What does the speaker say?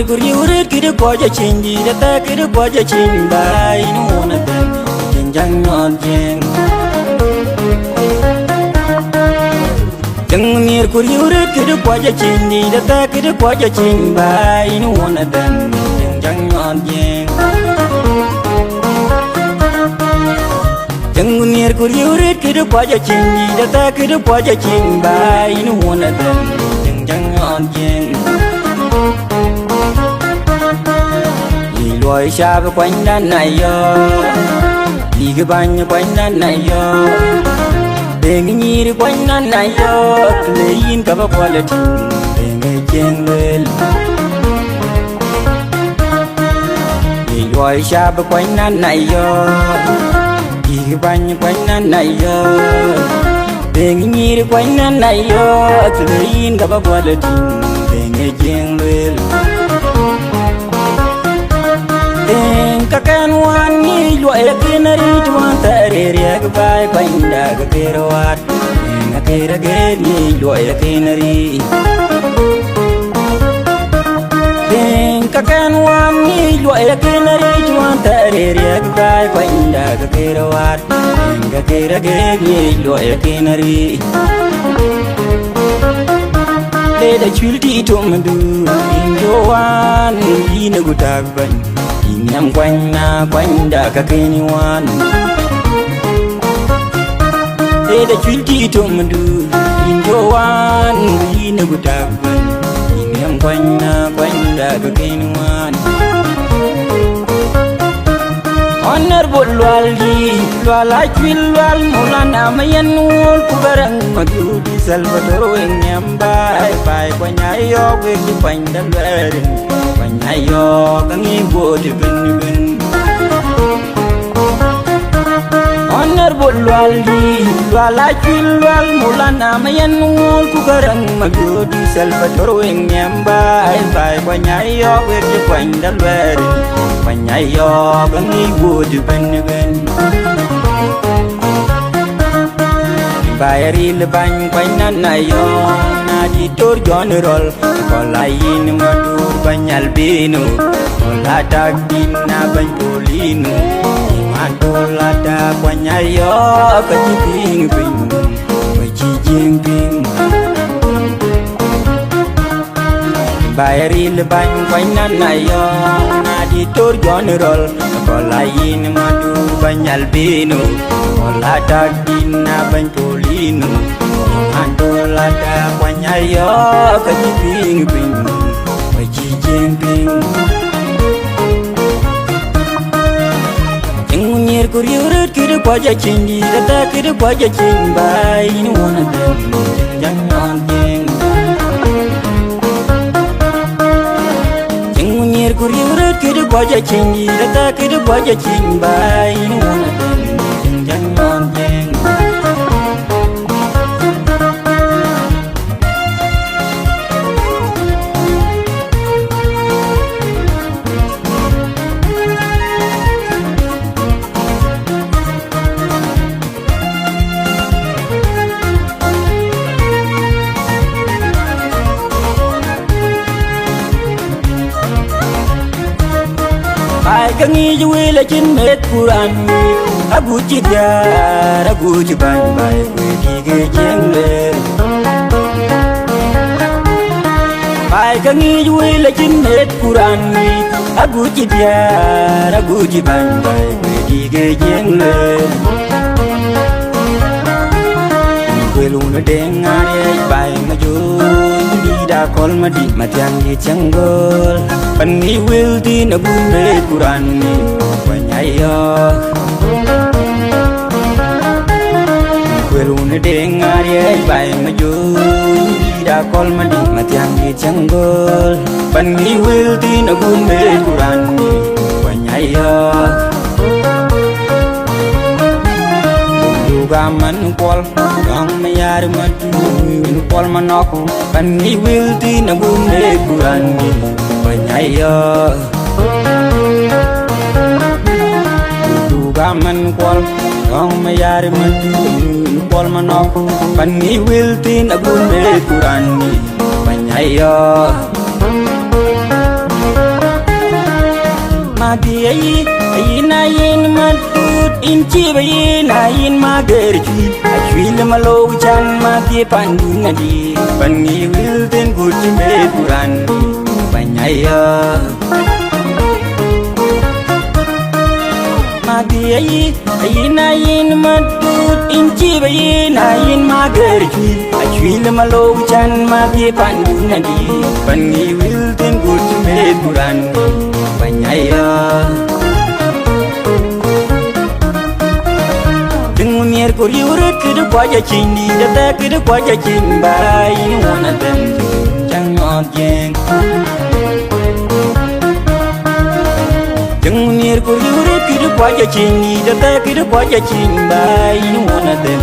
Kuriurit kiri koja chingi data kiri koja chimba inu na ten jenjang non jeng Jangmir kuriurit kiri koja chingi data kiri koja chimba inu na ten jenjang non jeng Jangmir kuriurit kiri koja chingi data kiri koja chimba inu na ten jenjang non jeng Lùi xa với quanh đàn này yo đi cái bánh quanh đàn này yo để nghe nhí đi quanh đàn này yo lấy in cả bao qua là tình để nghe chen lên lùi xa với quanh đàn này yo đi cái bánh quanh đàn này yo để nghe nhí đi quanh đàn này yo lấy in cả bao qua là tình để nghe chen lên Kakan wani lo ekinari tuan tereriak bai benda kekerawat ngakira geni lo ekinari Kakan wani lo ekinari tuan tereriak bai benda kekerawat ngakira geni lo ekinari Leda chulti tumdu injoan ina gutak ban Nhằm quanh đã các cây ngoan Thế đã chuyến đi trộm mà đưa Nhìn vô an Đi nơi của trạc vần Nhằm quanh đã các cây ngoan Honar bột loal đi Loal ai chuyên loal Mula nama yan ul Kubarang madu di Salvador Nhằm bay Bay quanh ai yo Quê khi quanh đã lwerin Quanh ai yo Kang ibu di ben Honar bột loal di Loal ai chuyên loal Mula nama yan ul Kubarang madu di Salvador Nhằm bay Bay quanh ai yo Quê khi quanh đã lwerin Quanh ai yo Kang ibu di ben Bayari lebang quanh nan yo na di tor general kolain madu banyal binu kolada dina banjolinu mandola da quanh yo kajing ping kajing ping Bayari lebang quanh nan yo na di tor general kolain madu banyal binu kolada dina banjolinu mandola da quanh yo kajing ping kajing ping Jangmunir kuriurit kiri kwaja chingi data kiri kwaja chimba inu wana den jang non jeng Jangmunir kuriurit kiri kwaja chingi data kiri kwaja chimba inu wana den jang non jeng Ai kang ijuwi la chin met Quran Abu chidar abu chiban bai di ge jeng le Ai kang ijuwi la chin met Quran Abu chidar abu chiban bai di ge jeng le Queluna dengare bai maju da kol madi matiang di changgol Pani will di na bunde Quran ni Panyayo Queluna dengare bai maju da kol madi matiang di changgol Pani will di na bunde Quran ni Panyayo Gaman kwal gang mayar madu kwal manok pani wilti na bunde Quran ni banyayo gaman kwal gang mayar madu kwal manok pani wilti na bunde Quran ni banyayo Mati ayina yin matut inchi bayina yin magerchi achwil malo chan mati panduna di pangi wilten guti me durandi banyaya Mati ayina yin matut inchi bayina yin magerchi achwil malo chan mati panduna di pangi wilten guti me durandi banyaya Mir kuri urut kudu kwaja chindi data kudu kwaja chimba ini wana tem chang ngot jeng Mir kuri urut kudu kwaja chindi data kudu kwaja chimba ini wana tem